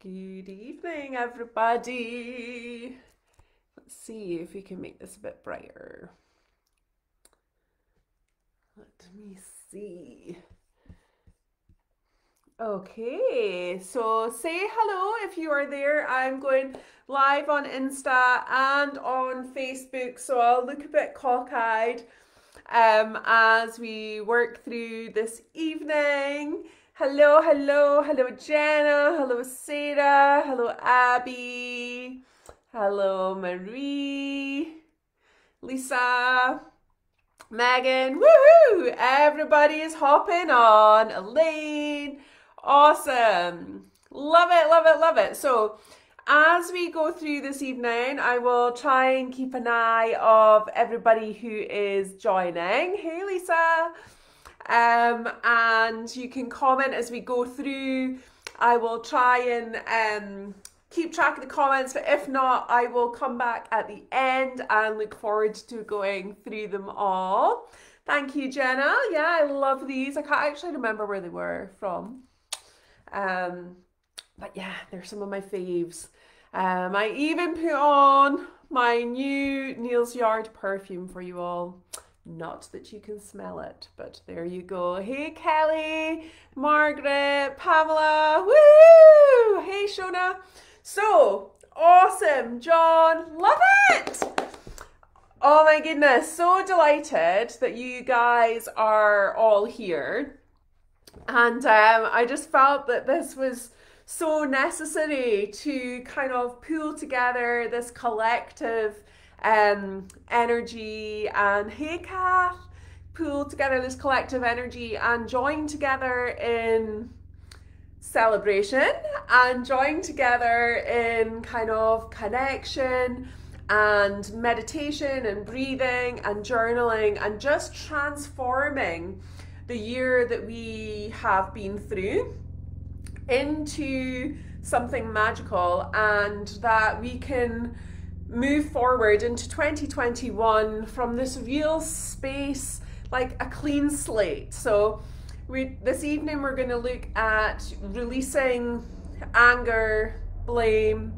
Good evening, everybody. Let's see if we can make this a bit brighter. Let me see. Okay, so say hello if you are there. I'm going live on Insta and on Facebook, so I'll look a bit cockeyed as we work through this evening. Hello, hello, hello, Jenna. Hello, Sarah. Hello, Abby. Hello, Marie. Lisa. Megan. Woohoo! Everybody is hopping on. Elaine. Awesome. Love it, love it, love it. So, as we go through this evening, I will try and keep an eye of everybody who is joining. Hey, Lisa. And you can comment as we go through. I will try and keep track of the comments, but if not, I will come back at the end and look forward to going through them all. Thank you, Jenna. Yeah, I love these. I can't actually remember where they were from. But yeah, they're some of my faves. I even put on my new Neil's Yard perfume for you all. Not that you can smell it, but there you go. Hey, Kelly, Margaret, Pamela, woo! Hey, Shona. So, awesome, John, love it! Oh my goodness, so delighted that you guys are all here. And I just felt that this was so necessary to kind of pull together this collective energy, and hey Kath, pull together this collective energy and join together in celebration and join together in kind of connection and meditation and breathing and journaling and just transforming the year that we have been through into something magical, and that we can move forward into 2021 from this real space, like a clean slate. So this evening we're going to look at releasing anger, blame,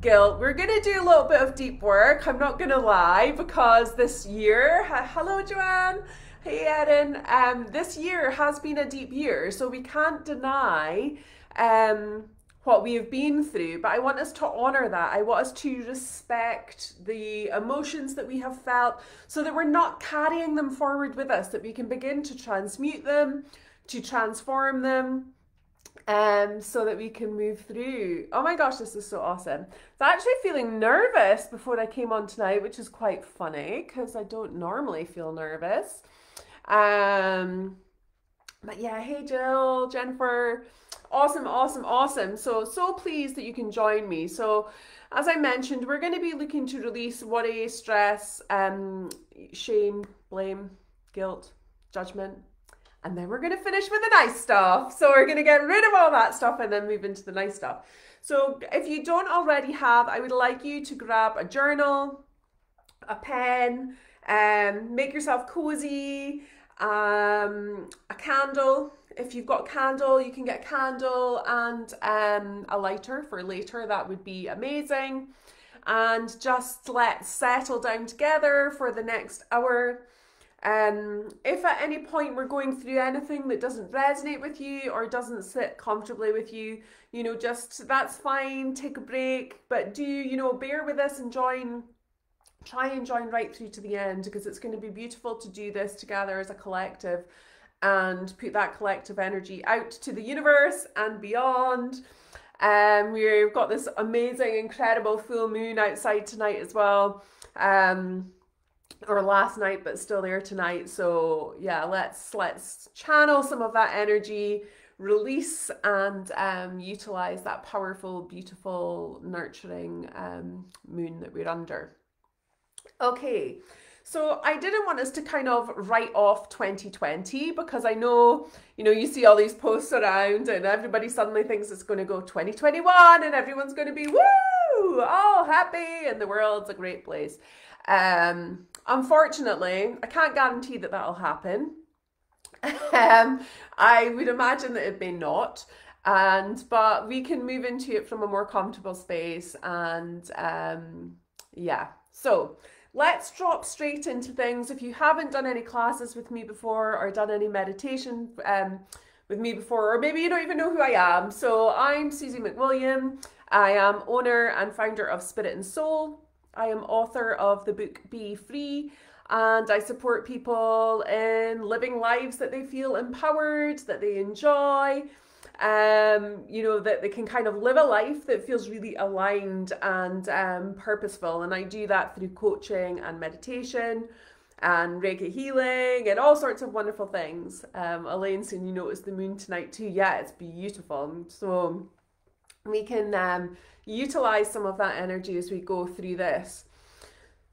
guilt. We're going to do a little bit of deep work, I'm not going to lie, because this year, hello Joanne, hey Erin, this year has been a deep year, so we can't deny what we have been through, but I want us to honor that. I want us to respect the emotions that we have felt so that we're not carrying them forward with us, that we can begin to transmute them, to transform them, so that we can move through. Oh my gosh, this is so awesome. I was actually feeling nervous before I came on tonight, which is quite funny because I don't normally feel nervous. But yeah, hey Jill, Jennifer, awesome, awesome, awesome. So pleased that you can join me. So as I mentioned, we're going to be looking to release worry, stress, shame, blame, guilt, judgment, and then we're going to finish with the nice stuff. So we're going to get rid of all that stuff and then move into the nice stuff. So if you don't already have, I would like you to grab a journal, a pen, make yourself cozy, a candle. If you've got a candle, you can get a candle and a lighter for later. That would be amazing. And just let's settle down together for the next hour. If at any point we're going through anything that doesn't resonate with you or doesn't sit comfortably with you, you know, just that's fine, take a break, but do, you know, bear with us and try and join right through to the end, because it's going to be beautiful to do this together as a collective and put that collective energy out to the universe and beyond. We've got this amazing, incredible full moon outside tonight as well. Or last night, but still there tonight. So yeah, let's channel some of that energy, release and utilize that powerful, beautiful, nurturing moon that we're under. Okay, so I didn't want us to kind of write off 2020, because I know, you know, you see all these posts around and everybody suddenly thinks it's going to go 2021 and everyone's going to be woo, all happy and the world's a great place. Unfortunately, I can't guarantee that that'll happen. I would imagine that it may not. But we can move into it from a more comfortable space. And yeah, so let's drop straight into things. If you haven't done any classes with me before or done any meditation with me before, or maybe you don't even know who I am. So I'm Susie McWilliam. I am owner and founder of Spirit and Soul. I am author of the book Be Free, and I support people in living lives that they feel empowered, that they enjoy, you know, that they can kind of live a life that feels really aligned and purposeful. And I do that through coaching and meditation and Reiki healing and all sorts of wonderful things. Elaine saying, you notice the moon tonight too. Yeah, it's beautiful. So we can utilize some of that energy as we go through this.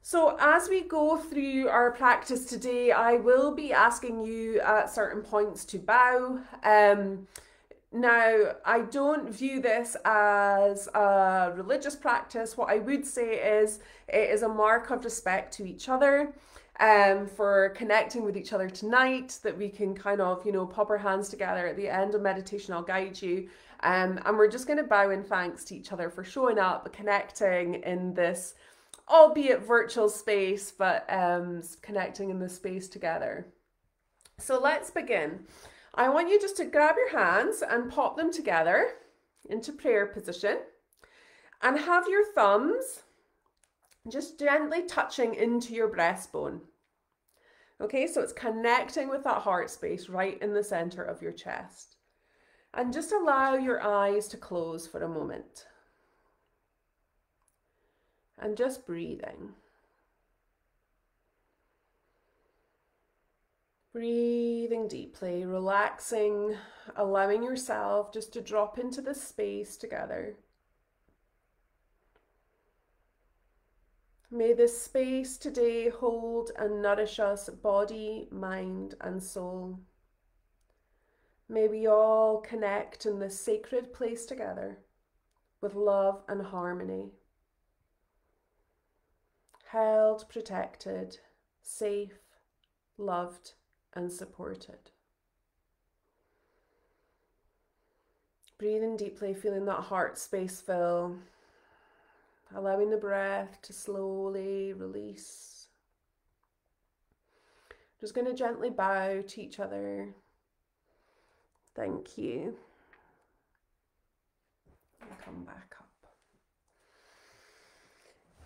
So as we go through our practice today, I will be asking you at certain points to bow. Now, I don't view this as a religious practice. What I would say is it is a mark of respect to each other, for connecting with each other tonight, that we can kind of, you know, pop our hands together. At the end of meditation, I'll guide you. And we're just going to bow in thanks to each other for showing up, connecting in this, albeit virtual space, but connecting in this space together. So let's begin. I want you just to grab your hands and pop them together into prayer position and have your thumbs just gently touching into your breastbone. Okay, so it's connecting with that heart space right in the center of your chest. And just allow your eyes to close for a moment. And just breathing. Breathing deeply, relaxing, allowing yourself just to drop into this space together. May this space today hold and nourish us, body, mind, and soul. May we all connect in this sacred place together with love and harmony. Held, protected, safe, loved, and supported. Breathing deeply, feeling that heart space fill, allowing the breath to slowly release. Just going to gently bow to each other. Thank you. And come back up.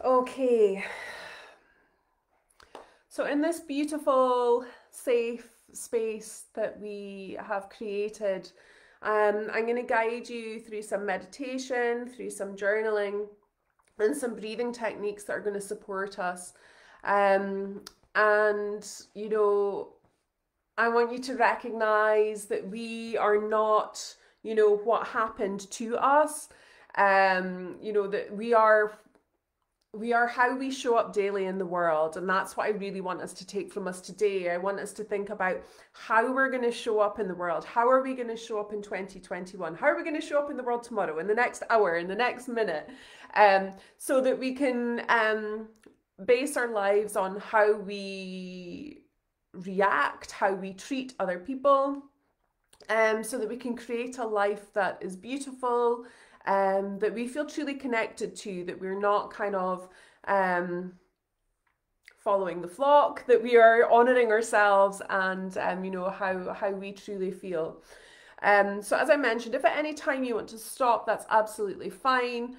Okay. So in this beautiful, safe space that we have created, I'm going to guide you through some meditation, through some journaling, and some breathing techniques that are going to support us. And, you know, I want you to recognize that we are not, you know, what happened to us. You know, that we are how we show up daily in the world. And that's what I really want us to take from us today. I want us to think about how we're going to show up in the world. How are we going to show up in 2021? How are we going to show up in the world tomorrow, in the next hour, in the next minute? So that we can base our lives on how we react, how we treat other people, so that we can create a life that is beautiful, that we feel truly connected to, that we're not kind of following the flock, that we are honoring ourselves and you know, how we truly feel. So as I mentioned, if at any time you want to stop, that's absolutely fine.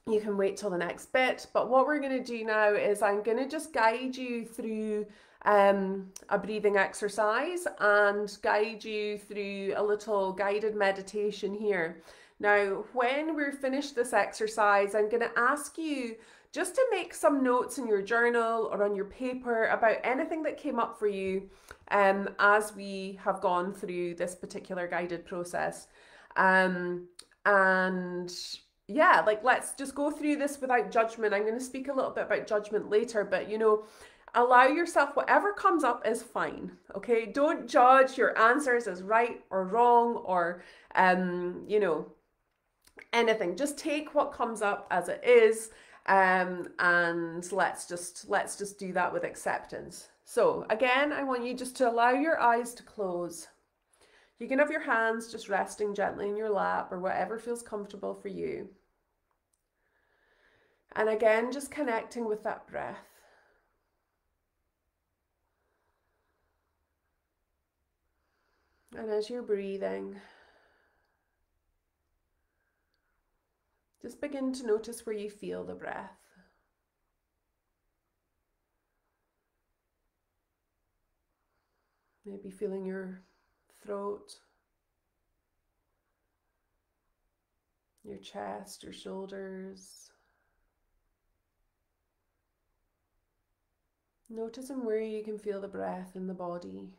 You can wait till the next bit, but what we're going to do now is I'm going to just guide you through a breathing exercise and guide you through a little guided meditation here. Now, when we're finished this exercise, I'm going to ask you just to make some notes in your journal or on your paper about anything that came up for you as we have gone through this particular guided process. And yeah, like, let's just go through this without judgment. I'm going to speak a little bit about judgment later, but you know, allow yourself, whatever comes up is fine. Okay, don't judge your answers as right or wrong or you know, anything. Just take what comes up as it is, and let's just do that with acceptance. So again, I want you just to allow your eyes to close. You can have your hands just resting gently in your lap or whatever feels comfortable for you. And again, just connecting with that breath. And as you're breathing, just begin to notice where you feel the breath. Maybe feeling your throat, your chest, your shoulders. Noticing where you can feel the breath in the body.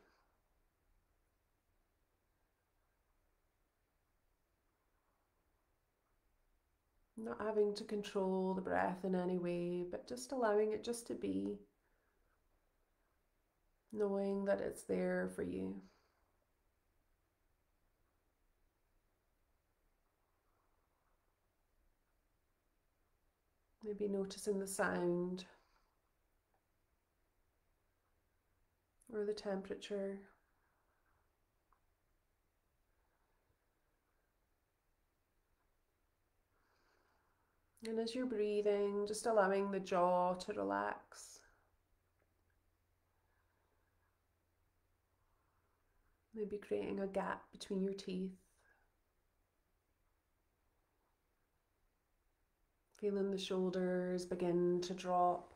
Not having to control the breath in any way, but just allowing it just to be. Knowing that it's there for you. Maybe noticing the sound or the temperature. And as you're breathing, just allowing the jaw to relax. Maybe creating a gap between your teeth. Feeling the shoulders begin to drop.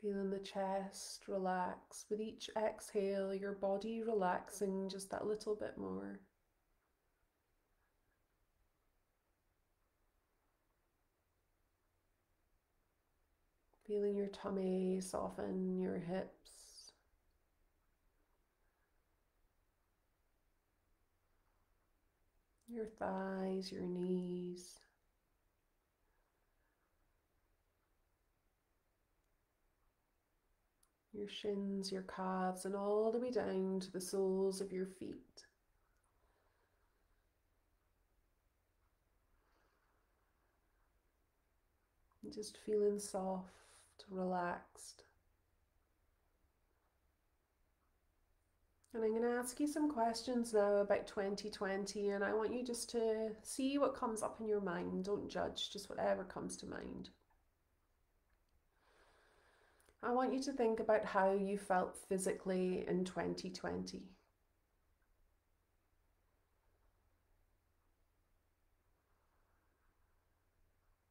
Feeling the chest relax. With each exhale, your body relaxing just that little bit more. Feeling your tummy soften, your hips. Your thighs, your knees. Your shins, your calves, and all the way down to the soles of your feet. And just feeling soft, relaxed. And I'm going to ask you some questions now about 2020, and I want you just to see what comes up in your mind. Don't judge, just whatever comes to mind. I want you to think about how you felt physically in 2020.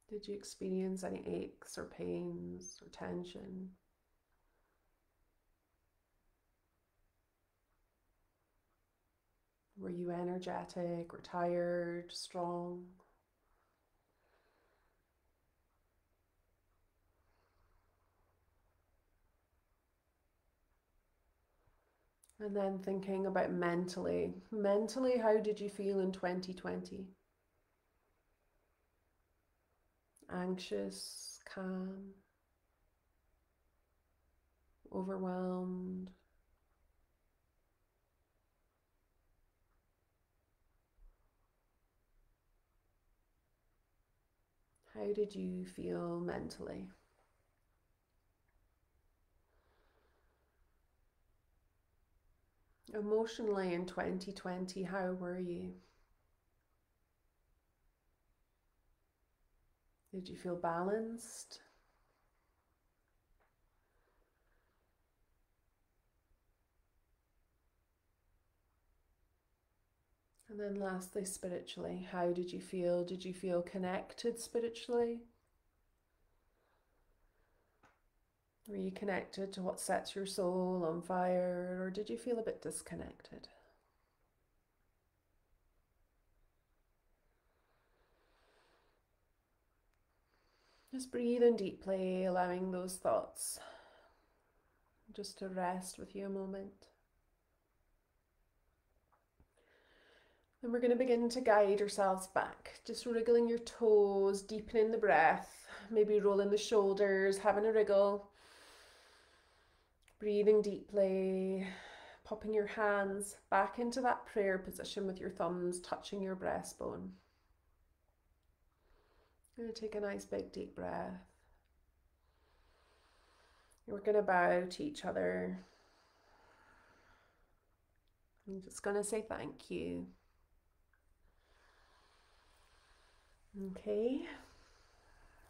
Did you experience any aches or pains or tension? Were you energetic or tired, strong? And then thinking about mentally. Mentally, how did you feel in 2020? Anxious, calm, overwhelmed? How did you feel mentally? Emotionally in 2020, how were you? Did you feel balanced? And then lastly, spiritually, how did you feel? Did you feel connected spiritually? Were you connected to what sets your soul on fire, or did you feel a bit disconnected? Just breathing deeply, allowing those thoughts just to rest with you a moment. Then we're going to begin to guide ourselves back, just wriggling your toes, deepening the breath, maybe rolling the shoulders, having a wriggle. Breathing deeply, popping your hands back into that prayer position with your thumbs touching your breastbone. Going to take a nice big deep breath. We're going to bow to each other. I'm just going to say thank you. Okay.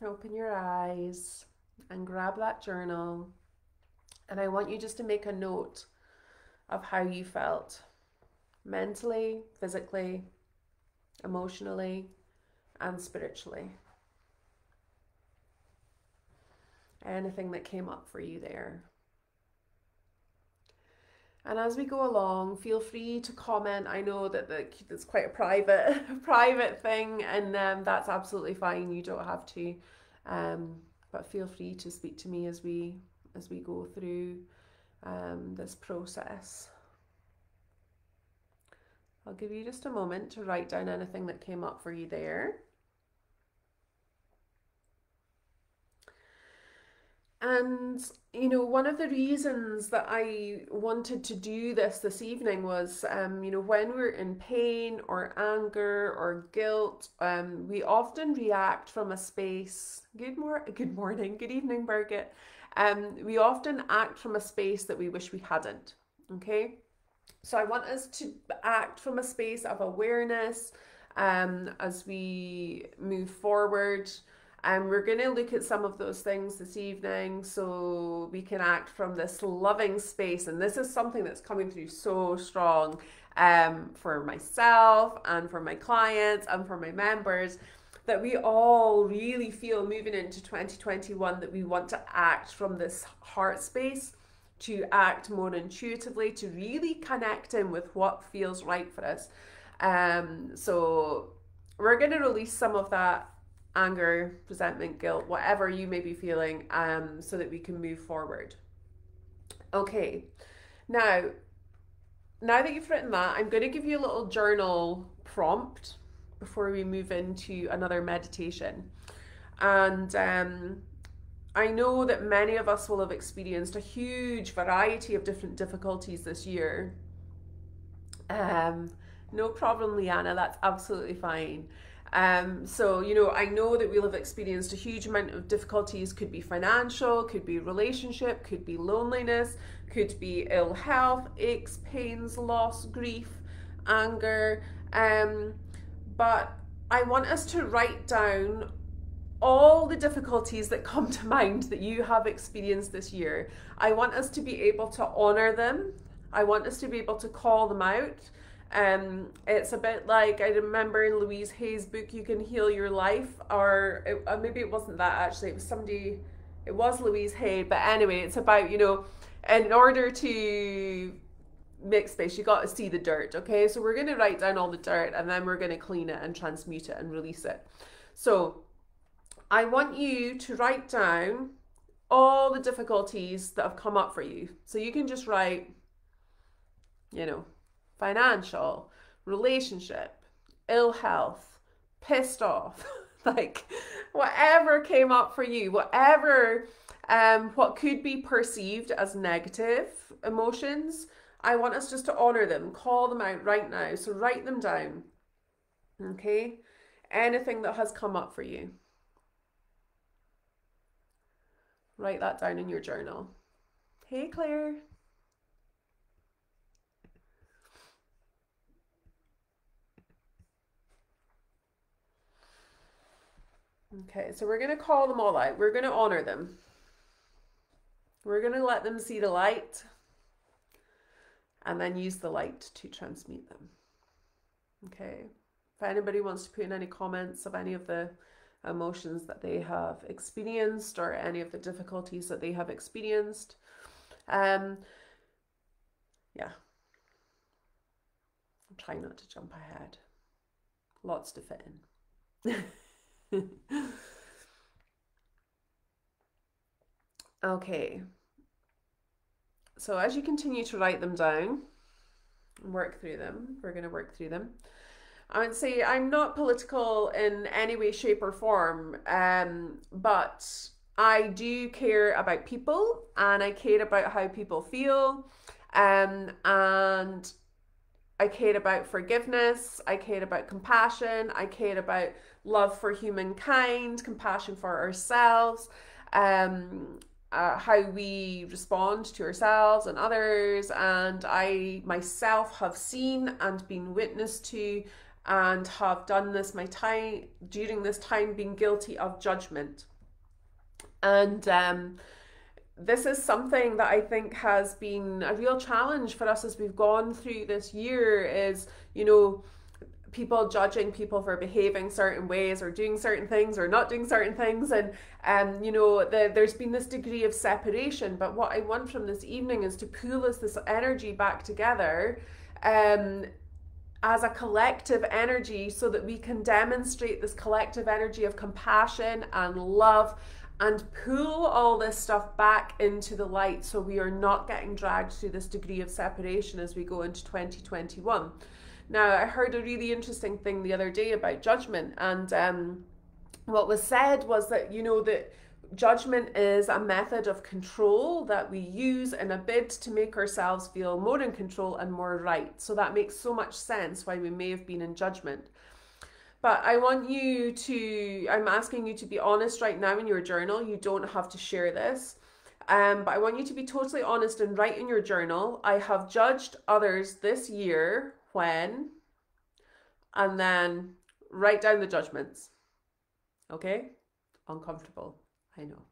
Open your eyes and grab that journal. And I want you just to make a note of how you felt mentally, physically, emotionally, and spiritually. Anything that came up for you there. And as we go along, feel free to comment. I know that it's quite a private thing, and that's absolutely fine. You don't have to, but feel free to speak to me as we go through this process. I'll give you just a moment to write down anything that came up for you there. And, you know, one of the reasons that I wanted to do this evening was, you know, when we're in pain or anger or guilt, we often react from a space. Good morning, good evening, Birgit. We often act from a space that we wish we hadn't. Okay, so I want us to act from a space of awareness, as we move forward. And we're going to look at some of those things this evening so we can act from this loving space. And this is something that's coming through so strong for myself and for my clients and for my members, that we all really feel moving into 2021 that we want to act from this heart space, to act more intuitively, to really connect in with what feels right for us. So we're going to release some of that anger, resentment, guilt, whatever you may be feeling, so that we can move forward. Okay, now that you've written that, I'm going to give you a little journal prompt before we move into another meditation. And I know that many of us will have experienced a huge variety of different difficulties this year. No problem, Leanna, that's absolutely fine. So, you know, I know that we'll have experienced a huge amount of difficulties. Could be financial, could be relationship, could be loneliness, could be ill health, aches, pains, loss, grief, anger. But I want us to write down all the difficulties that come to mind that you have experienced this year. I want us to be able to honor them. I want us to be able to call them out. It's a bit like, I remember in Louise Hay's book, You Can Heal Your Life, or maybe it wasn't that actually, it was Louise Hay, but anyway, it's about, you know, in order to make space, you got to see the dirt, okay? So we're going to write down all the dirt, and then we're going to clean it and transmute it and release it. So I want you to write down all the difficulties that have come up for you. So you can just write, you know, financial, relationship, ill health, pissed off, like whatever came up for you, whatever, what could be perceived as negative emotions. I want us just to honor them, call them out right now. So write them down, okay? Anything that has come up for you. Write that down in your journal. Hey, Claire. Okay, so we're going to call them all out. We're going to honor them. We're going to let them see the light, and then use the light to transmute them. Okay, if anybody wants to put in any comments of any of the emotions that they have experienced or any of the difficulties that they have experienced, yeah, I'm trying not to jump ahead. Lots to fit in. Okay, so as you continue to write them down and work through them, we're going to work through them. I would say I'm not political in any way, shape, or form, but I do care about people, and I care about how people feel, and I care about forgiveness, I care about compassion, I care about love for humankind, compassion for ourselves, how we respond to ourselves and others. And I myself have seen and been witness to and have done this during this time, being guilty of judgment. And this is something that I think has been a real challenge for us as we've gone through this year, is, you know, people judging people for behaving certain ways or doing certain things or not doing certain things. And you know, there's been this degree of separation. But what I want from this evening is to pull this energy back together as a collective energy, so that we can demonstrate this collective energy of compassion and love and pull all this stuff back into the light, so we are not getting dragged through this degree of separation as we go into 2021. Now, I heard a really interesting thing the other day about judgment, and what was said was that, you know, that judgment is a method of control that we use in a bid to make ourselves feel more in control and more right. So that makes so much sense why we may have been in judgment. But I'm asking you to be honest right now in your journal. You don't have to share this. But I want you to be totally honest and write in your journal, I have judged others this year when, and then write down the judgments. Okay? Uncomfortable, I know.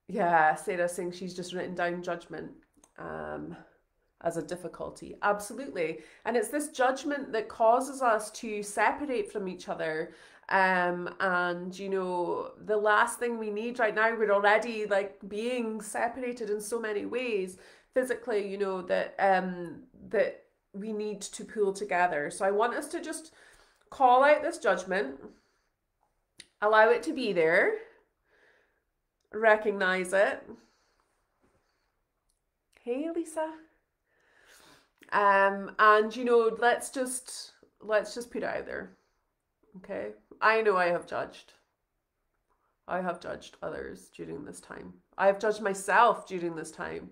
Yeah, Sarah saying she's just written down judgment as a difficulty. Absolutely. And it's this judgment that causes us to separate from each other. And you know, the last thing we need right now, we're already like being separated in so many ways physically, you know, that that we need to pull together. So I want us to just call out this judgment, allow it to be there, recognize it. Hey, Lisa. And you know, let's just put it out there. Okay, I know I have judged others during this time. I have judged myself during this time.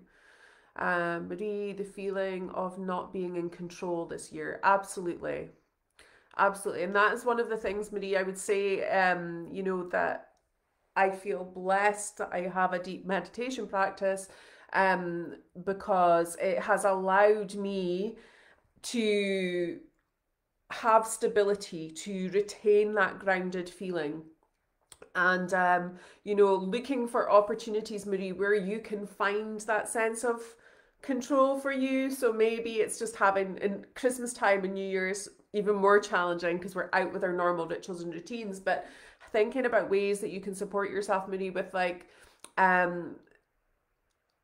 Marie, the feeling of not being in control this year, absolutely, and that is one of the things, Marie, I would say, you know, that I feel blessed that I have a deep meditation practice, because it has allowed me to have stability, to retain that grounded feeling. And you know, looking for opportunities, Marie, where you can find that sense of control for you. So maybe it's just having, in Christmas time and New Year's, even more challenging because we're out with our normal rituals and routines, but thinking about ways that you can support yourself, Marie, with like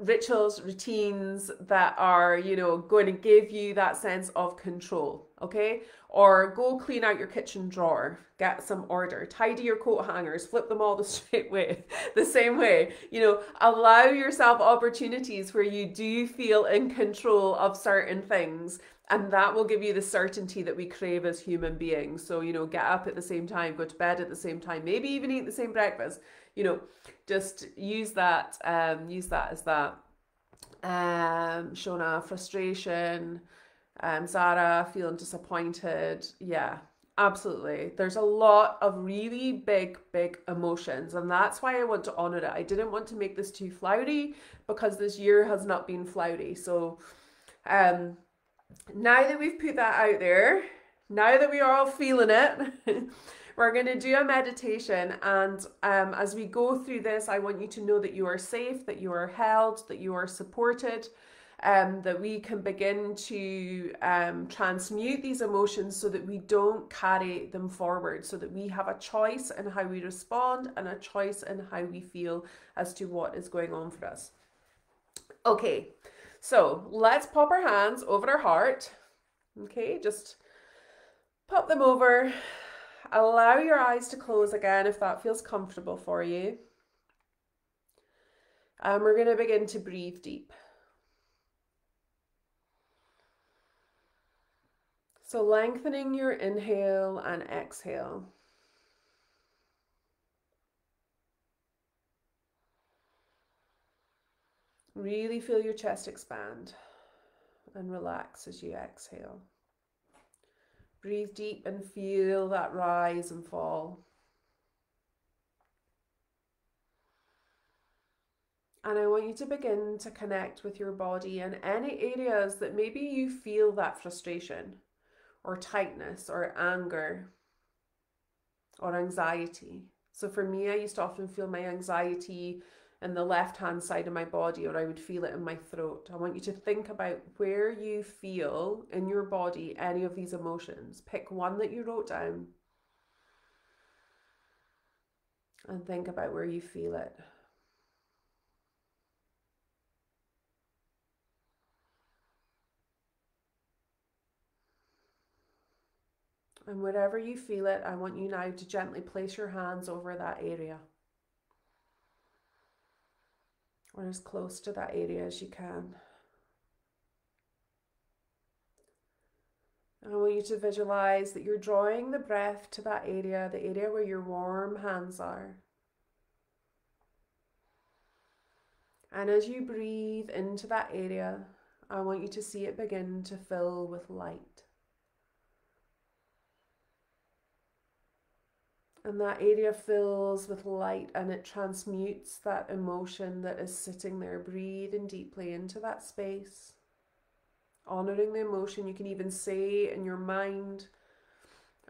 rituals, routines that are, you know, going to give you that sense of control. Okay, or go clean out your kitchen drawer, get some order, tidy your coat hangers, flip them all the same way, you know, allow yourself opportunities where you do feel in control of certain things, and that will give you the certainty that we crave as human beings. So, you know, get up at the same time, go to bed at the same time, maybe even eat the same breakfast, you know, just use that as that. Shona, frustration. Zara, feeling disappointed. Yeah, absolutely. There's a lot of really big emotions, and that's why I want to honor it. I didn't want to make this too flowery because this year has not been flowery. So now that we've put that out there, now that we are all feeling it, we're going to do a meditation. And as we go through this, I want you to know that you are safe, that you are held, that you are supported, that we can begin to transmute these emotions so that we don't carry them forward, so that we have a choice in how we respond and a choice in how we feel as to what is going on for us. Okay, so let's pop our hands over our heart. Okay, just pop them over. Allow your eyes to close again if that feels comfortable for you. And we're going to begin to breathe deep. So lengthening your inhale and exhale. Really feel your chest expand and relax as you exhale. Breathe deep and feel that rise and fall. And I want you to begin to connect with your body in any areas that maybe you feel that frustration or tightness or anger or anxiety. So for me, I used to often feel my anxiety in the left-hand side of my body, or I would feel it in my throat. I want you to think about where you feel in your body any of these emotions. Pick one that you wrote down and think about where you feel it. And wherever you feel it, I want you now to gently place your hands over that area, or as close to that area as you can. I want you to visualize that you're drawing the breath to that area, the area where your warm hands are. And as you breathe into that area, I want you to see it begin to fill with light. And that area fills with light and it transmutes that emotion that is sitting there. Breathing deeply into that space. Honoring the emotion. You can even say in your mind,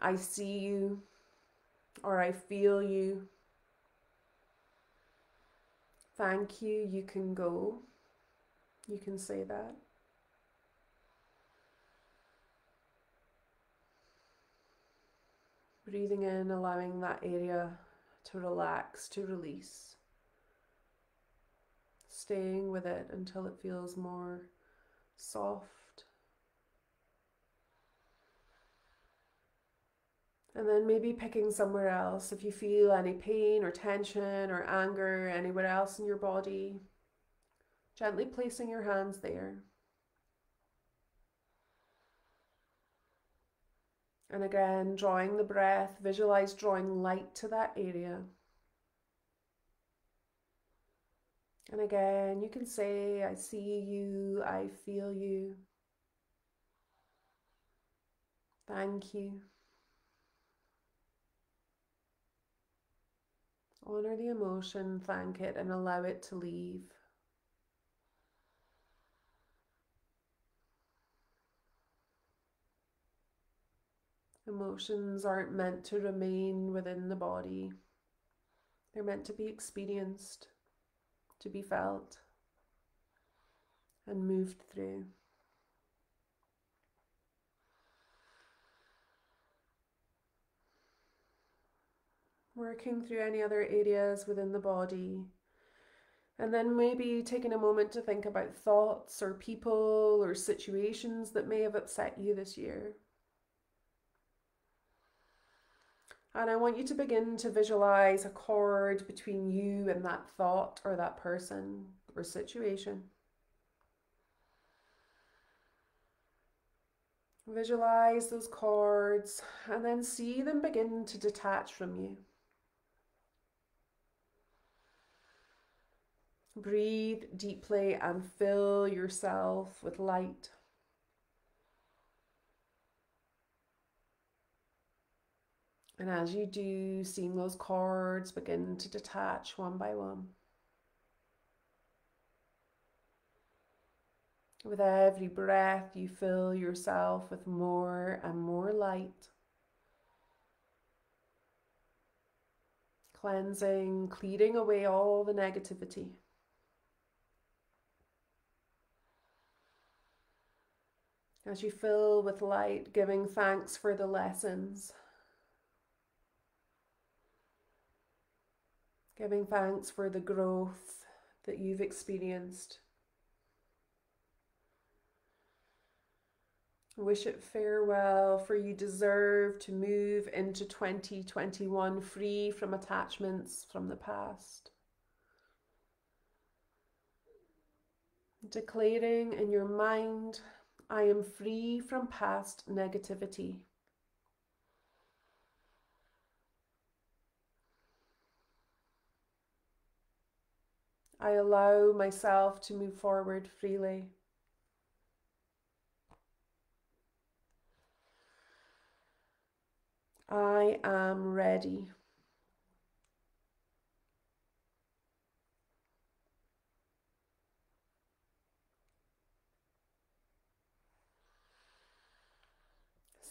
I see you, or I feel you. Thank you, you can go. You can say that. Breathing in, allowing that area to relax, to release. Staying with it until it feels more soft. And then maybe picking somewhere else. If you feel any pain or tension or anger anywhere else in your body, gently placing your hands there. And again, drawing the breath, visualize drawing light to that area. And again, you can say, I see you, I feel you. Thank you. Honor the emotion, thank it, and allow it to leave. Emotions aren't meant to remain within the body. They're meant to be experienced, to be felt, and moved through. Working through any other areas within the body. And then maybe taking a moment to think about thoughts or people or situations that may have upset you this year. And I want you to begin to visualize a cord between you and that thought or that person or situation. Visualize those cords and then see them begin to detach from you. Breathe deeply and fill yourself with light. And as you do, seeing those cords begin to detach one by one. With every breath, you fill yourself with more and more light. Cleansing, clearing away all the negativity. As you fill with light, giving thanks for the lessons. Giving thanks for the growth that you've experienced. Wish it farewell, for you deserve to move into 2021 free from attachments from the past. Declaring in your mind, I am free from past negativity. I allow myself to move forward freely. I am ready.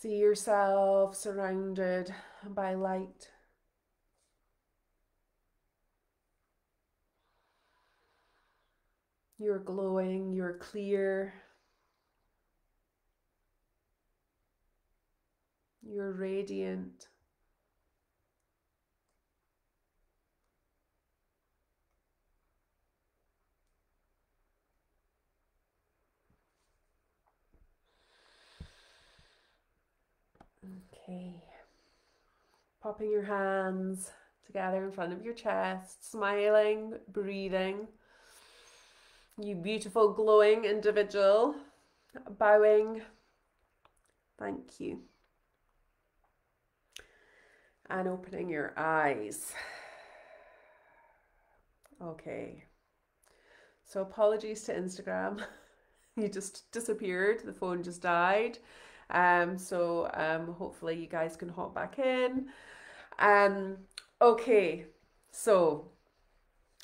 See yourself surrounded by light. You're glowing, you're clear, you're radiant. Okay. Popping your hands together in front of your chest, smiling, breathing. You beautiful, glowing individual. Bowing. Thank you. And opening your eyes. Okay. So apologies to Instagram. You just disappeared. The phone just died. Hopefully you guys can hop back in. Okay. So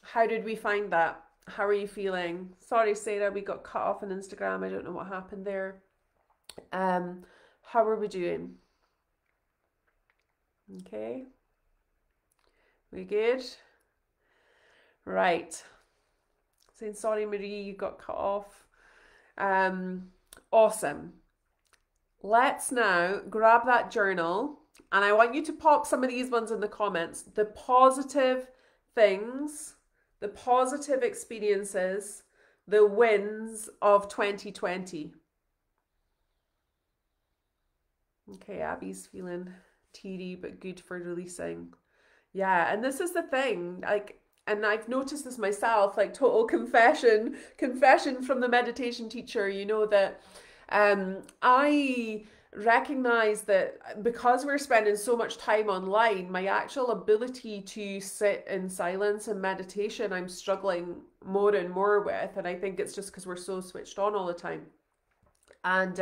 how did we find that? How are you feeling? Sorry, Sarah, we got cut off on Instagram. I don't know what happened there. How are we doing? Okay. We good? Right. Saying sorry, Marie, you got cut off. Awesome. Let's now grab that journal and I want you to pop some of these ones in the comments. The positive things, the positive experiences, the wins of 2020. Okay, Abby's feeling teary but good for releasing. Yeah, and this is the thing, like, and I've noticed this myself, like total confession from the meditation teacher, you know, that I recognize that because we're spending so much time online, my actual ability to sit in silence and meditation, I'm struggling more and more with. And I think it's just because we're so switched on all the time. And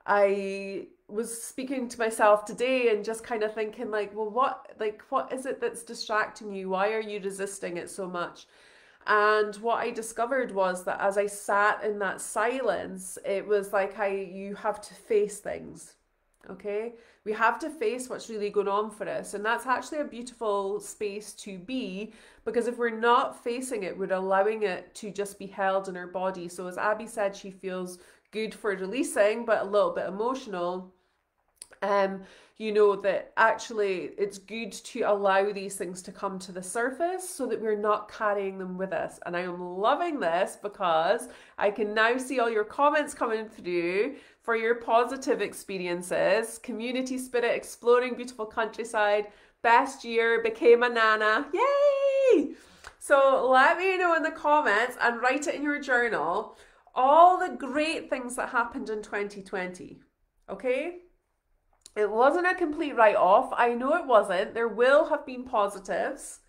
I was speaking to myself today and just kind of thinking like, well, what is it that's distracting you? Why are you resisting it so much? And what I discovered was that as I sat in that silence, it was like you have to face things. Okay, we have to face what's really going on for us, and that's actually a beautiful space to be, because if we're not facing it, we're allowing it to just be held in our body. So as Abby said, she feels good for releasing but a little bit emotional. You know, that actually it's good to allow these things to come to the surface so that we're not carrying them with us. And I am loving this because I can now see all your comments coming through for your positive experiences. Community spirit, exploring beautiful countryside, best year, became a nana. Yay! So let me know in the comments and write it in your journal all the great things that happened in 2020. Okay? It wasn't a complete write-off. I know it wasn't. There will have been positives.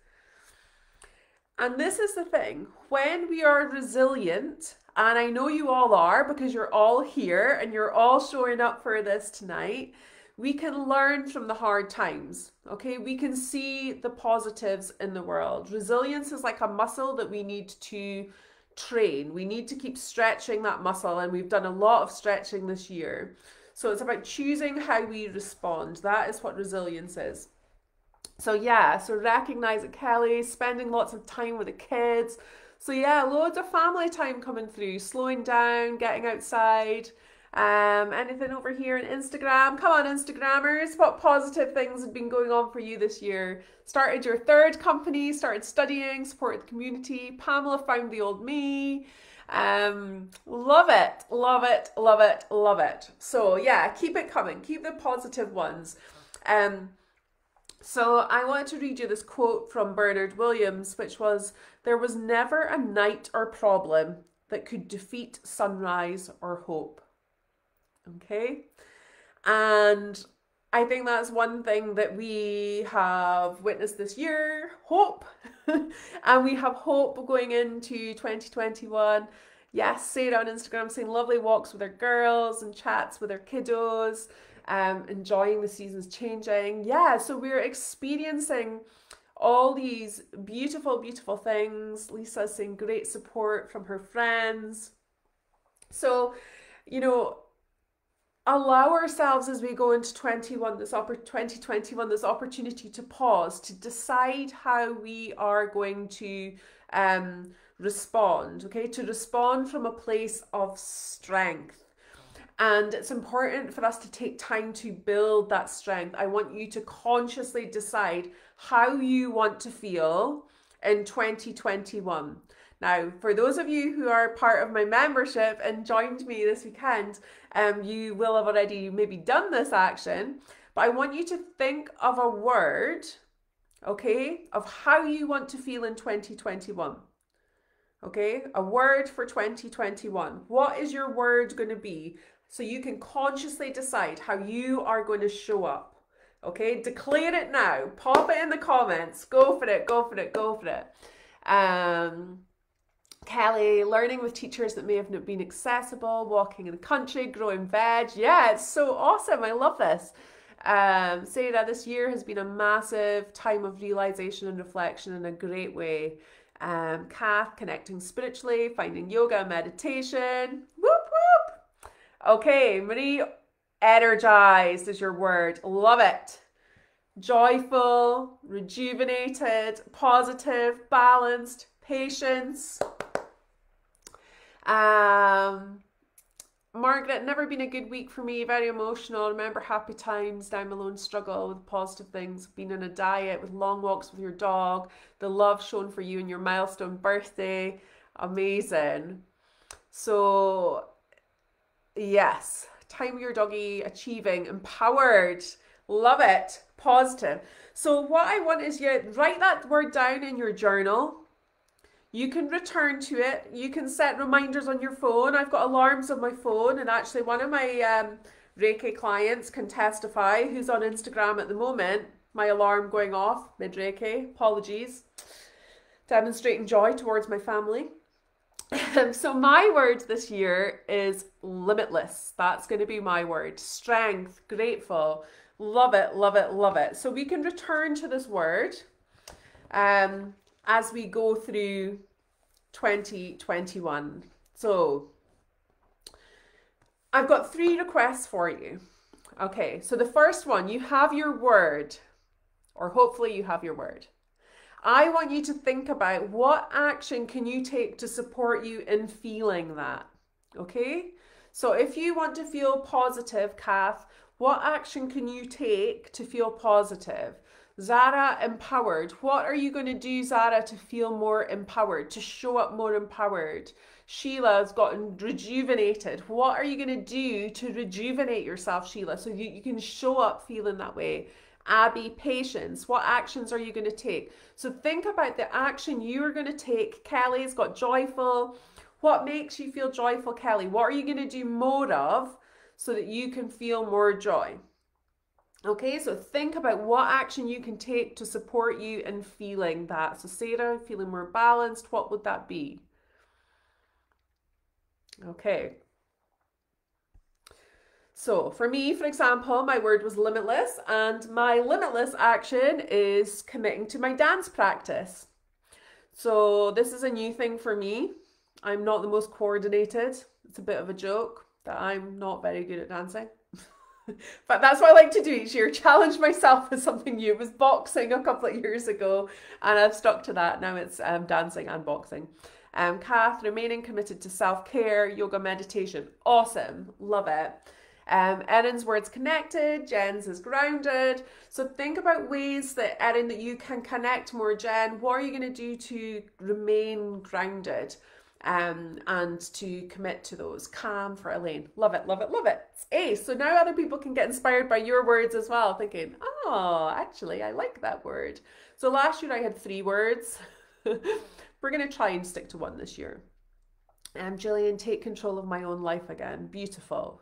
And this is the thing. When we are resilient, and I know you all are because you're all here and you're all showing up for this tonight, we can learn from the hard times, okay? We can see the positives in the world. Resilience is like a muscle that we need to train. We need to keep stretching that muscle, and we've done a lot of stretching this year. So it's about choosing how we respond. That is what resilience is. So yeah, so recognize it, Kelly, spending lots of time with the kids. So yeah, loads of family time coming through, slowing down, getting outside. Anything over here on Instagram? Come on, Instagrammers. What positive things have been going on for you this year? Started your third company, started studying, supported the community. Pamela found the old me. Love it, love it, love it, love it. So yeah, keep it coming. Keep the positive ones. So I want to read you this quote from Bernard Williams, which was, "There was never a night or problem that could defeat sunrise or hope." Okay. And I think that's one thing that we have witnessed this year, hope. And we have hope going into 2021. Yes, Sarah on Instagram saying lovely walks with her girls and chats with her kiddos, enjoying the seasons changing. Yeah, so we're experiencing all these beautiful, beautiful things. Lisa's saying great support from her friends. So, you know, allow ourselves as we go into 2021 this opportunity to pause, to decide how we are going to respond, okay, to respond from a place of strength. And it's important for us to take time to build that strength. I want you to consciously decide how you want to feel in 2021. Now, for those of you who are part of my membership and joined me this weekend, you will have already maybe done this action, but I want you to think of a word, okay, of how you want to feel in 2021. Okay, a word for 2021. What is your word going to be? So you can consciously decide how you are going to show up. Okay, declare it now. Pop it in the comments. Go for it, go for it, go for it. Kelly, learning with teachers that may have not been accessible, walking in the country, growing veg. Yeah, it's so awesome. I love this. Sarah, this year has been a massive time of realization and reflection in a great way. Kath, connecting spiritually, finding yoga and meditation. Whoop, whoop. Okay, Marie, energized is your word. Love it. Joyful, rejuvenated, positive, balanced, patience. Margaret, never been a good week for me, very emotional. Remember happy times, down alone, struggle with positive things, being on a diet, with long walks with your dog, the love shown for you in your milestone birthday. Amazing. So, yes, time with your doggy, achieving, empowered. Love it. Positive. So what I want is you write that word down in your journal. You can return to it. You can set reminders on your phone. I've got alarms on my phone, and actually one of my Reiki clients can testify, who's on Instagram at the moment, my alarm going off mid-Reiki. Apologies. Demonstrating joy towards my family. So my word this year is limitless. That's going to be my word. Strength, grateful, love it, love it, love it. So we can return to this word as we go through 2021. So I've got 3 requests for you. Okay, so the first one, you have your word, or hopefully you have your word. I want you to think about what action can you take to support you in feeling that. Okay, so if you want to feel positive, Kath, what action can you take to feel positive? Zara, empowered. What are you going to do, Zara, to feel more empowered, to show up more empowered? Sheila's gotten rejuvenated. What are you going to do to rejuvenate yourself, Sheila, so you can show up feeling that way? Abby, patience. What actions are you going to take? So think about the action you are going to take. Kelly's got joyful. What makes you feel joyful, Kelly? What are you going to do more of so that you can feel more joy? Okay, so think about what action you can take to support you in feeling that. So Sarah, feeling more balanced, what would that be? Okay. So for me, for example, my word was limitless, and my limitless action is committing to my dance practice. So this is a new thing for me. I'm not the most coordinated. It's a bit of a joke that I'm not very good at dancing. But that's what I like to do each year, challenge myself with something new. It was boxing a couple of years ago, and I've stuck to that. Now it's dancing and boxing. Kath, remaining committed to self-care, yoga, meditation. Awesome. Love it. Erin's words connected, Jen's is grounded. So think about ways that, Erin, that you can connect more. Jen, what are you going to do to remain grounded and to commit to those? Calm for Elaine. Love it, love it, love it. It's ace. So now other people can get inspired by your words as well, thinking, oh, actually, I like that word. So last year I had 3 words. We're going to try and stick to 1 this year. Jillian, take control of my own life again. Beautiful.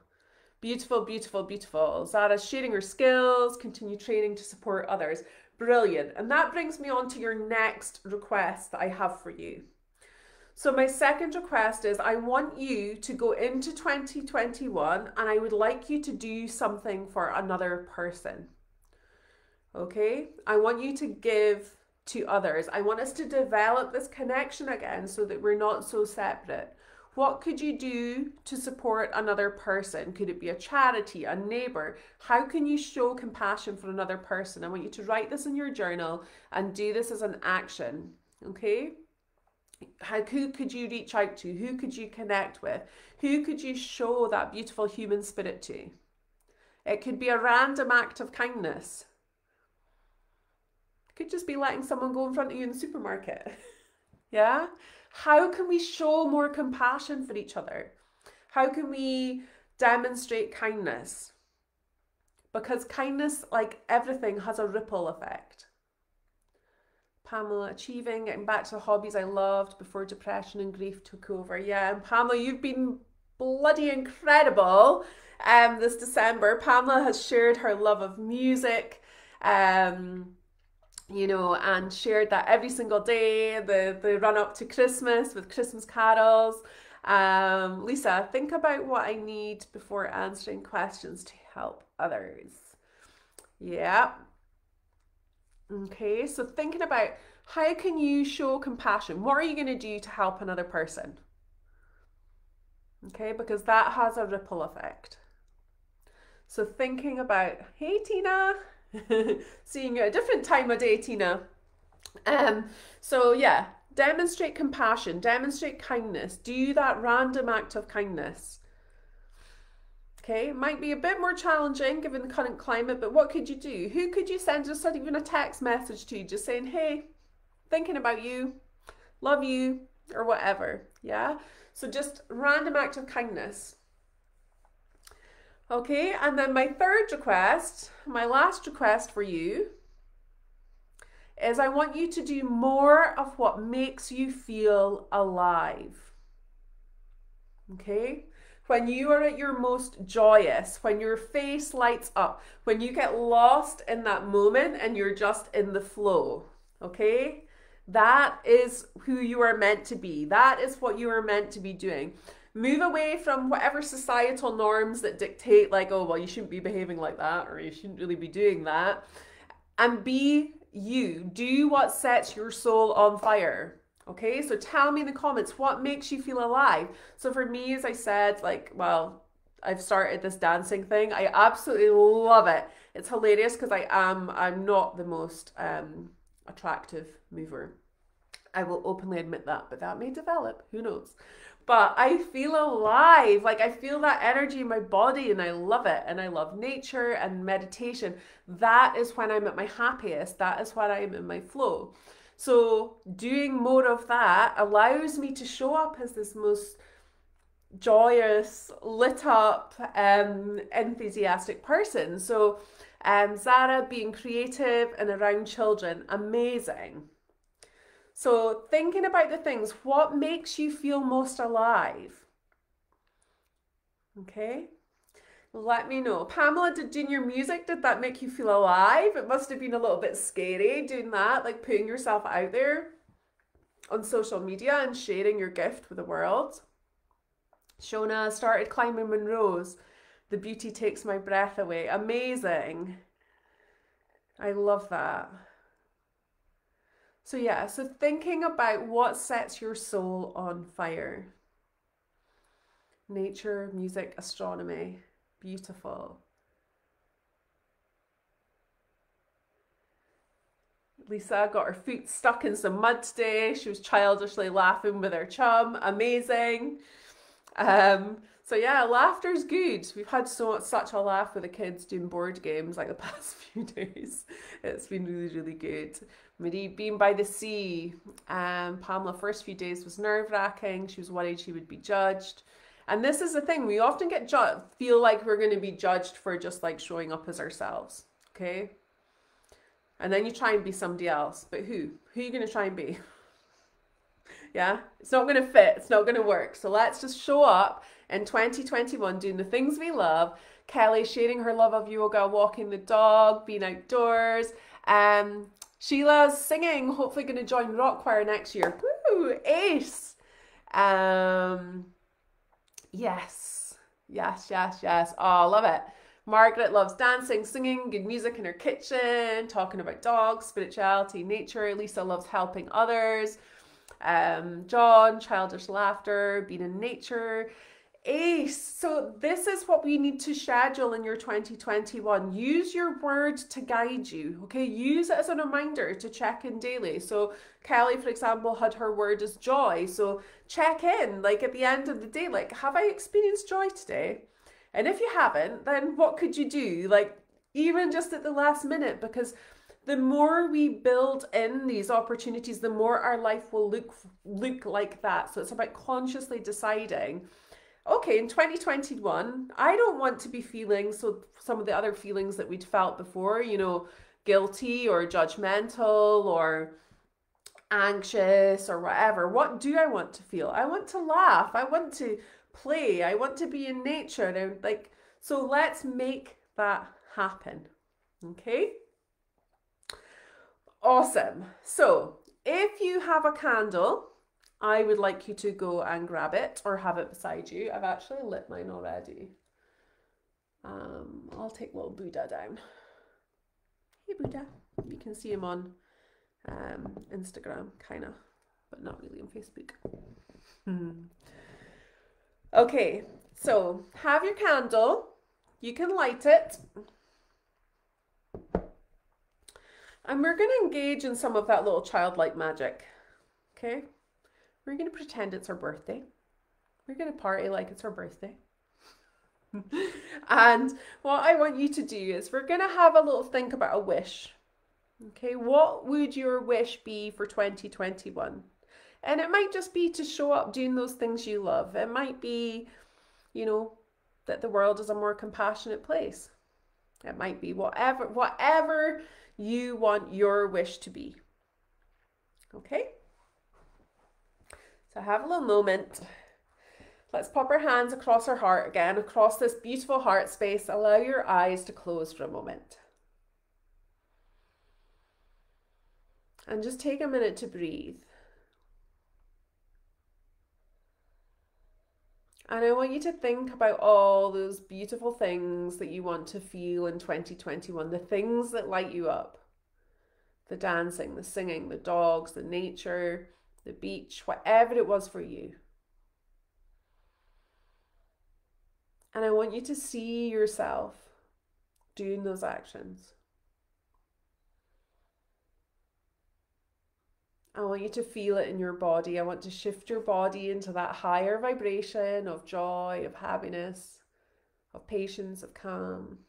Beautiful, beautiful, beautiful. Zara, sharing her skills, continue training to support others. Brilliant. And that brings me on to your next request that I have for you. So my second request is I want you to go into 2021 and I would like you to do something for another person. Okay? I want you to give to others. I want us to develop this connection again so that we're not so separate. What could you do to support another person? Could it be a charity, a neighbor? How can you show compassion for another person? I want you to write this in your journal and do this as an action, okay? Who could you reach out to? Who could you connect with? Who could you show that beautiful human spirit to? It could be a random act of kindness. It could just be letting someone go in front of you in the supermarket. Yeah? How can we show more compassion for each other? How can we demonstrate kindness? Because kindness, like everything, has a ripple effect. Pamela, achieving, getting back to the hobbies I loved before depression and grief took over. Yeah, and Pamela, you've been bloody incredible this December. Pamela has shared her love of music, you know, and shared that every single day, the run up to Christmas with Christmas carols. Lisa, think about what I need before answering questions to help others. Yeah. Okay, so thinking about how can you show compassion? What are you going to do to help another person? Okay, because that has a ripple effect. So thinking about, hey Tina, seeing you at a different time of day, Tina. So yeah, demonstrate compassion, demonstrate kindness, do that random act of kindness. Okay, it might be a bit more challenging given the current climate, but what could you do? Who could you send just even a text message to, just saying, hey, thinking about you, love you, or whatever, yeah? So just random act of kindness. Okay, and then my third request, my last request for you, is I want you to do more of what makes you feel alive. Okay? When you are at your most joyous, when your face lights up, when you get lost in that moment and you're just in the flow, okay? That is who you are meant to be. That is what you are meant to be doing. Move away from whatever societal norms that dictate like, oh, well, you shouldn't be behaving like that, or you shouldn't really be doing that. And be you. Do what sets your soul on fire. Okay, so tell me in the comments what makes you feel alive. So for me, as I said, like, well, I've started this dancing thing. I absolutely love it. It's hilarious because I'm not the most attractive mover. I will openly admit that, but that may develop, who knows. But I feel alive, like I feel that energy in my body and I love it. And I love nature and meditation. That is when I'm at my happiest. That is when I'm in my flow. So doing more of that allows me to show up as this most joyous, lit up, enthusiastic person. So Zara, being creative and around children, amazing. So thinking about the things, what makes you feel most alive? Okay. Let me know. Pamela, doing your music, did that make you feel alive? It must have been a little bit scary doing that, like putting yourself out there on social media and sharing your gift with the world. Shona started climbing Monroe's. The beauty takes my breath away. Amazing. I love that. So yeah, so thinking about what sets your soul on fire. Nature, music, astronomy. Beautiful. Lisa got her foot stuck in some mud today. She was childishly laughing with her chum. Amazing. So yeah, laughter's good. We've had such a laugh with the kids doing board games like the past few days. It's been really, really good. Marie, being by the sea. Pamela, first few days was nerve-wracking. She was worried she would be judged. And this is the thing, we often feel like we're going to be judged for just like showing up as ourselves, okay? And then you try and be somebody else, but who? Who are you going to try and be? Yeah, it's not going to fit, it's not going to work. So let's just show up in 2021 doing the things we love. Kelly sharing her love of yoga, walking the dog, being outdoors. Sheila's singing, hopefully going to join rock choir next year. Woo, ace. Yes. Oh, love it. Margaret loves dancing, singing, good music in her kitchen, talking about dogs, spirituality, nature. Lisa loves helping others. John, childish laughter, being in nature. Ace. So this is what we need to schedule in your 2021. Use your word to guide you. Okay, use it as a reminder to check in daily. So Kelly, for example, had her word as joy. So check in, like at the end of the day, like, have I experienced joy today? And if you haven't, then what could you do? Like, even just at the last minute, because the more we build in these opportunities, the more our life will look like that. So it's about consciously deciding, okay, in 2021, I don't want to be feeling some of the other feelings that we'd felt before, you know, guilty or judgmental or anxious or whatever. What do I want to feel? I want to laugh. I want to play. I want to be in nature. And like, so let's make that happen. Okay? Awesome. So if you have a candle, I would like you to go and grab it or have it beside you. I've actually lit mine already. I'll take little Buddha down. Hey Buddha. You can see him on Instagram, kind of, but not really on Facebook. Okay, so have your candle. You can light it. And we're going to engage in some of that little childlike magic. Okay? We're going to pretend it's our birthday. We're going to party like it's our birthday. And what I want you to do is we're going to have a little think about a wish. Okay, what would your wish be for 2021? And it might just be to show up doing those things you love. It might be, you know, that the world is a more compassionate place. It might be whatever you want your wish to be. Okay? So have a little moment. Let's pop our hands across our heart again, across this beautiful heart space. Allow your eyes to close for a moment. And just take a minute to breathe. And I want you to think about all those beautiful things that you want to feel in 2021, the things that light you up. The dancing, the singing, the dogs, the nature, the beach, whatever it was for you. And I want you to see yourself doing those actions. I want you to feel it in your body. I want to shift your body into that higher vibration of joy, of happiness, of patience, of calm.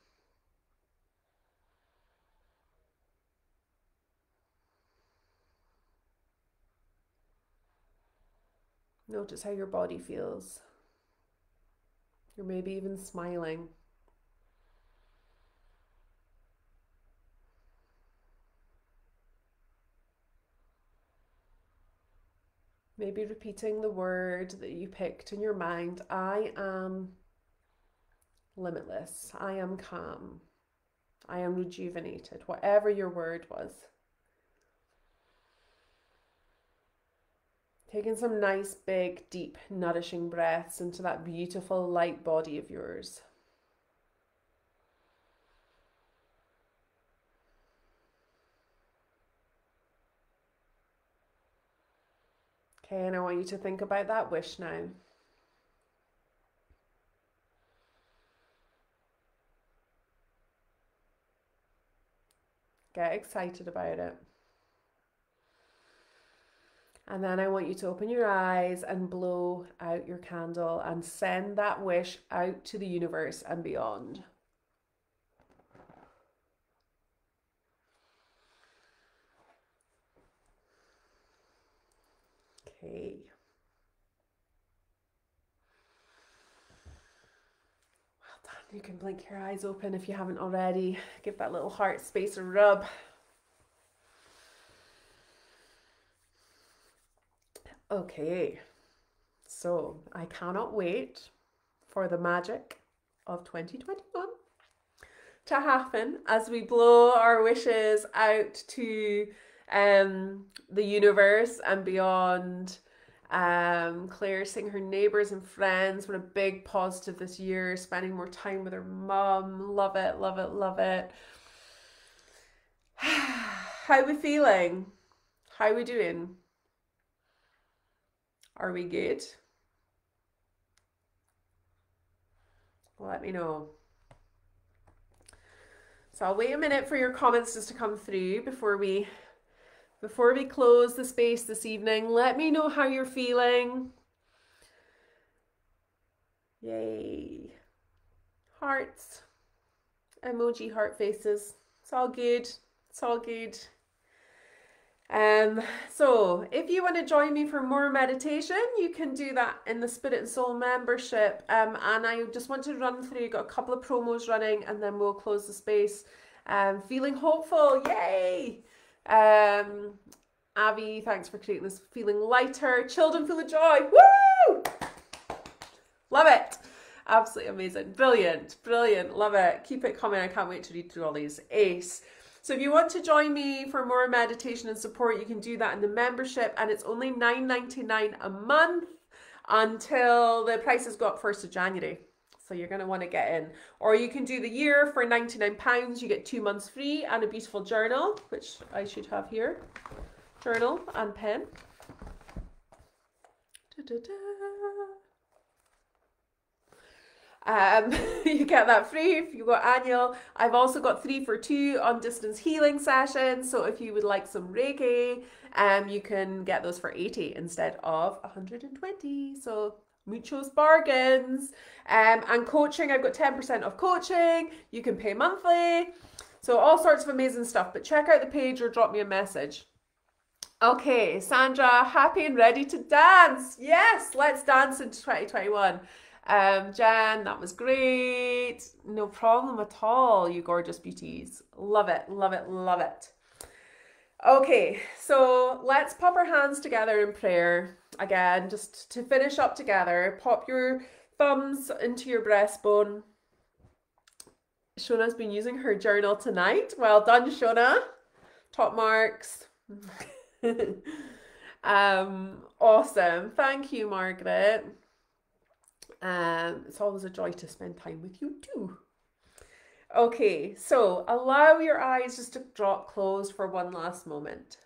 Notice how your body feels. Or maybe even smiling. Maybe repeating the word that you picked in your mind. I am limitless. I am calm. I am rejuvenated. Whatever your word was. Taking some nice, big, deep, nourishing breaths into that beautiful light body of yours. Okay, and I want you to think about that wish now. Get excited about it. And then I want you to open your eyes and blow out your candle and send that wish out to the universe and beyond. Okay. Well done. You can blink your eyes open if you haven't already. Give that little heart space a rub. Okay, so I cannot wait for the magic of 2021 to happen as we blow our wishes out to the universe and beyond. Claire saying her neighbours and friends were a big positive this year, spending more time with her mum. Love it, love it, love it. How are we feeling? How are we doing? Are we good? Let me know. So I'll wait a minute for your comments just to come through before we close the space this evening. Let me know how you're feeling. Yay. Hearts. Emoji heart faces. It's all good. It's all good. So if you want to join me for more meditation, you can do that in the Spirit and Soul membership. And I just want to run through, got a couple of promos running, and then we'll close the space. Feeling hopeful, yay! Avi, thanks for creating this. Feeling lighter, children full of joy, woo! Love it. Absolutely amazing. Brilliant, brilliant. Love it. Keep it coming. I can't wait to read through all these. Ace. So if you want to join me for more meditation and support, you can do that in the membership, and it's only $9.99 a month until the prices go up 1st of January. So you're going to want to get in. Or you can do the year for £99. You get 2 months free and a beautiful journal, which I should have here. Journal and pen. You get that free if you go annual. I've also got 3 for 2 on distance healing sessions. So if you would like some Reiki, you can get those for 80 instead of 120. So muchos bargains. And coaching, I've got 10% off coaching. You can pay monthly. So all sorts of amazing stuff. But check out the page or drop me a message. Okay, Sandra, happy and ready to dance. Yes, let's dance into 2021. Jan, that was great. No problem at all, you gorgeous beauties. Love it, love it, love it. Okay, so let's pop our hands together in prayer. Again, just to finish up together, pop your thumbs into your breastbone. Shona's been using her journal tonight. Well done, Shona. Top marks. Awesome. Thank you, Margaret. It's always a joy to spend time with you too. Okay, so allow your eyes just to drop closed for one last moment.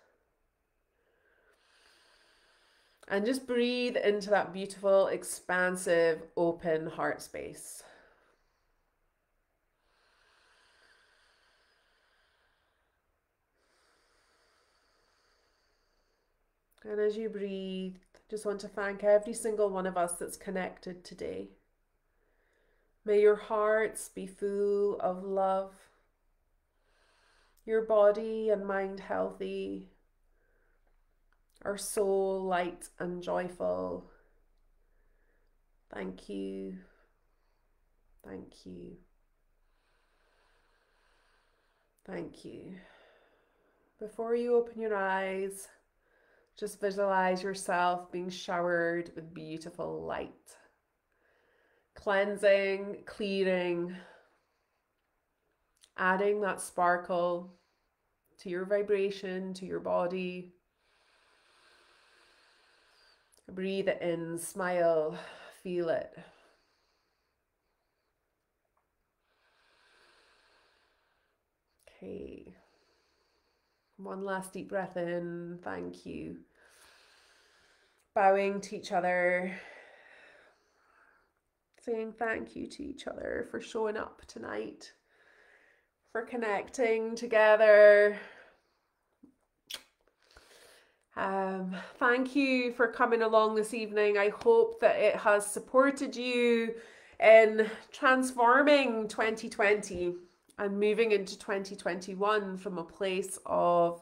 And just breathe into that beautiful, expansive, open heart space. And as you breathe, just want to thank every single one of us that's connected today. May your hearts be full of love, your body and mind healthy, our soul light and joyful. Thank you. Thank you. Thank you. Before you open your eyes, just visualize yourself being showered with beautiful light. Cleansing, clearing, adding that sparkle to your vibration, to your body. Breathe it in, smile, feel it. Okay. One last deep breath in. Thank you. Bowing to each other. Saying thank you to each other for showing up tonight, for connecting together. Thank you for coming along this evening. I hope that it has supported you in transforming 2020 and moving into 2021 from a place of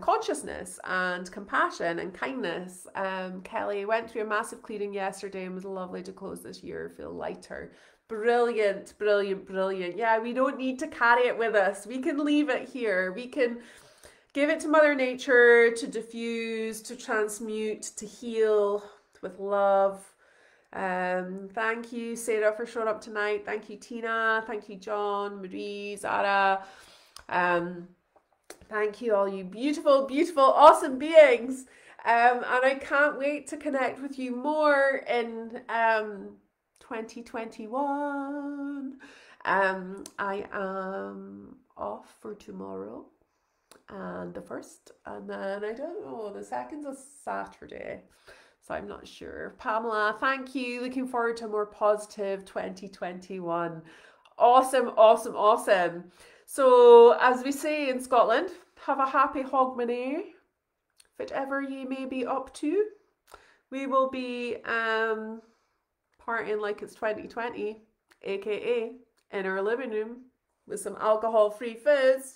consciousness and compassion and kindness. Kelly went through a massive clearing yesterday and was lovely to close this year, feel lighter. Brilliant, brilliant, brilliant. Yeah, we don't need to carry it with us. We can leave it here. We can give it to Mother Nature to diffuse, to transmute, to heal with love. Thank you, Sarah, for showing up tonight. Thank you, Tina. Thank you, John, Marie, Zara. Thank you, all you beautiful, beautiful, awesome beings. And I can't wait to connect with you more in 2021. I am off for tomorrow and the 1st, and then I don't know, the 2nd's a Saturday. So I'm not sure. Pamela, thank you. Looking forward to a more positive 2021. Awesome, awesome, awesome. So as we say in Scotland, have a happy Hogmanay, whatever you may be up to. We will be partying like it's 2020, aka in our living room with some alcohol-free fizz.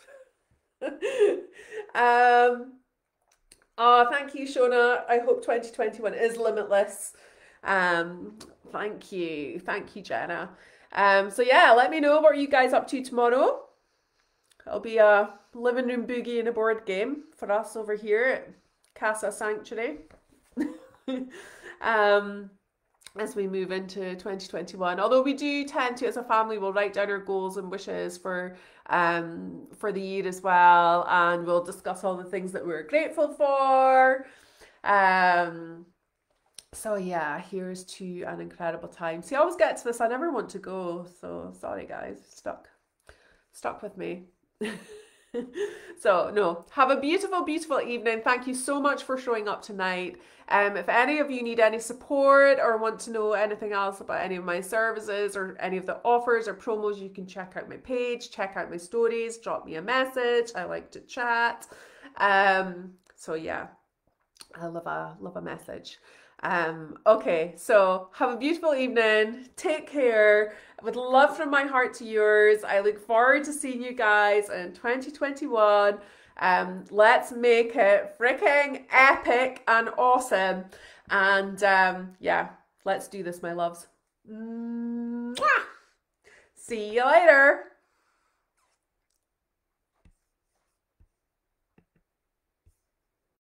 Oh, thank you, Shona. I hope 2021 is limitless. Thank you. Thank you, Jenna. So yeah, let me know what are you guys up to tomorrow. It'll be a living room boogie and a board game for us over here at Casa Sanctuary. As we move into 2021, although we do tend to, as a family, we'll write down our goals and wishes for the year as well, and we'll discuss all the things that we're grateful for. So yeah, here's to an incredible time. See, I always get to this, I never want to go, so sorry guys, stuck with me. So no, have a beautiful, beautiful evening. Thank you so much for showing up tonight. If any of you need any support or want to know anything else about any of my services or any of the offers or promos, you can check out my page, check out my stories, drop me a message. I like to chat. So yeah, I love a message. Okay, so have a beautiful evening. Take care. With love from my heart to yours. I look forward to seeing you guys in 2021. Let's make it freaking epic and awesome. And yeah, let's do this, my loves. Mwah! See you later.